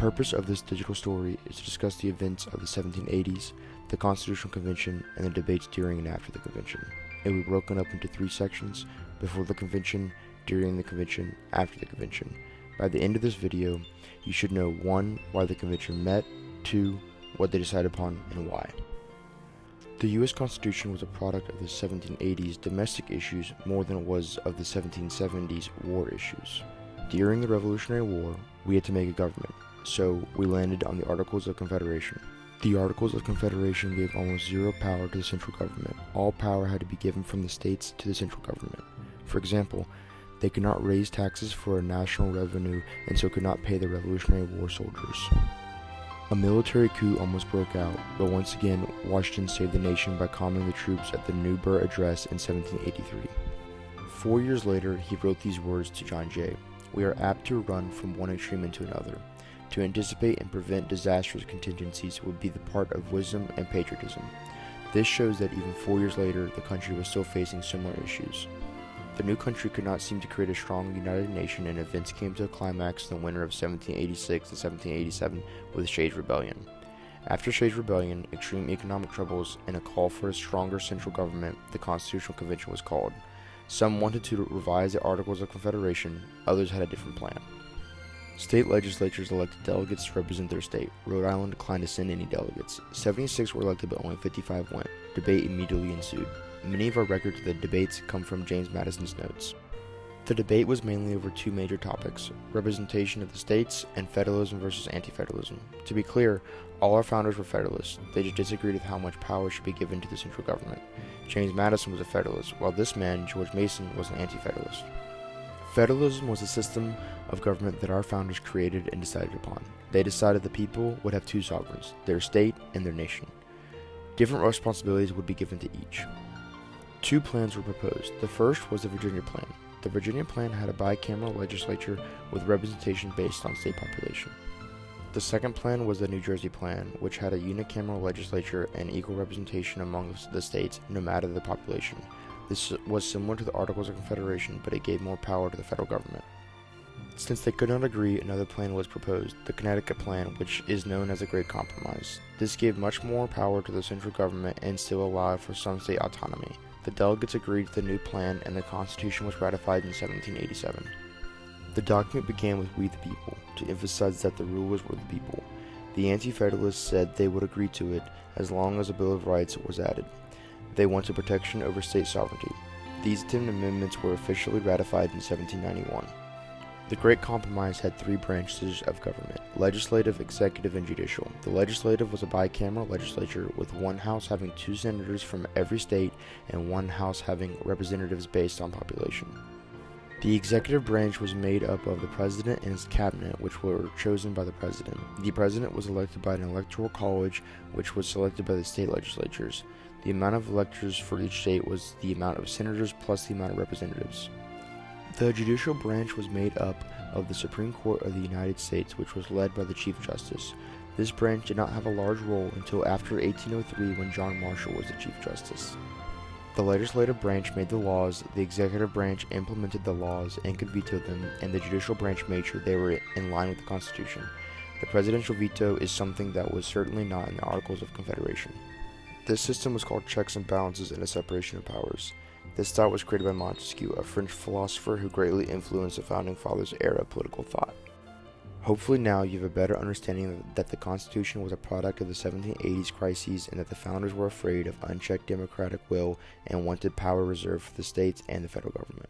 purpose of this digital story is to discuss the events of the 1780s, the Constitutional Convention, and the debates during and after the convention. It will be broken up into 3 sections: before the convention, during the convention, after the convention. By the end of this video, you should know 1. Why the convention met, 2. What they decided upon, and why. The U.S. Constitution was a product of the 1780s domestic issues more than it was of the 1770s war issues. During the Revolutionary War, we had to make a government, so we landed on the Articles of Confederation. The Articles of Confederation gave almost zero power to the central government. All power had to be given from the states to the central government. For example, they could not raise taxes for a national revenue and so could not pay the Revolutionary War soldiers. A military coup almost broke out, but once again, Washington saved the nation by calming the troops at the Newburgh Address in 1783. 4 years later, he wrote these words to John Jay: "We are apt to run from one extreme into another. To anticipate and prevent disastrous contingencies would be the part of wisdom and patriotism." This shows that even 4 years later, the country was still facing similar issues. The new country could not seem to create a strong, united nation, and events came to a climax in the winter of 1786 and 1787 with Shays' Rebellion. After Shays' Rebellion, extreme economic troubles, and a call for a stronger central government, the Constitutional Convention was called. Some wanted to revise the Articles of Confederation, others had a different plan. State legislatures elected delegates to represent their state. Rhode Island declined to send any delegates. 76 were elected, but only 55 went. Debate immediately ensued. Many of our records of the debates come from James Madison's notes. The debate was mainly over 2 major topics: representation of the states and federalism versus anti-federalism. To be clear, all our founders were Federalists. They just disagreed with how much power should be given to the central government. James Madison was a Federalist, while this man, George Mason, was an anti-federalist. Federalism was a system of government that our founders created and decided upon. They decided the people would have 2 sovereigns, their state and their nation. Different responsibilities would be given to each. 2 plans were proposed. The first was the Virginia Plan. The Virginia Plan had a bicameral legislature with representation based on state population. The second plan was the New Jersey Plan, which had a unicameral legislature and equal representation among the states, no matter the population. This was similar to the Articles of Confederation, but it gave more power to the federal government. Since they could not agree, another plan was proposed, the Connecticut Plan, which is known as the Great Compromise. This gave much more power to the central government and still allowed for some state autonomy. The delegates agreed to the new plan, and the Constitution was ratified in 1787. The document began with "We the people," to emphasize that the rulers were the people. The Anti-Federalists said they would agree to it as long as a Bill of Rights was added. They wanted protection over state sovereignty. These 10 amendments were officially ratified in 1791. The Great Compromise had 3 branches of government: legislative, executive, and judicial. The legislative was a bicameral legislature, with one house having 2 senators from every state and one house having representatives based on population. The executive branch was made up of the president and his cabinet, which were chosen by the president. The president was elected by an electoral college, which was selected by the state legislatures. The amount of electors for each state was the amount of senators plus the amount of representatives. The judicial branch was made up of the Supreme Court of the United States, which was led by the Chief Justice. This branch did not have a large role until after 1803, when John Marshall was the Chief Justice. The legislative branch made the laws, the executive branch implemented the laws and could veto them, and the judicial branch made sure they were in line with the Constitution. The presidential veto is something that was certainly not in the Articles of Confederation. This system was called checks and balances and a separation of powers. This thought was created by Montesquieu, a French philosopher who greatly influenced the Founding Fathers' era of political thought. Hopefully now you have a better understanding that the Constitution was a product of the 1780s crises and that the founders were afraid of unchecked democratic will and wanted power reserved for the states and the federal government.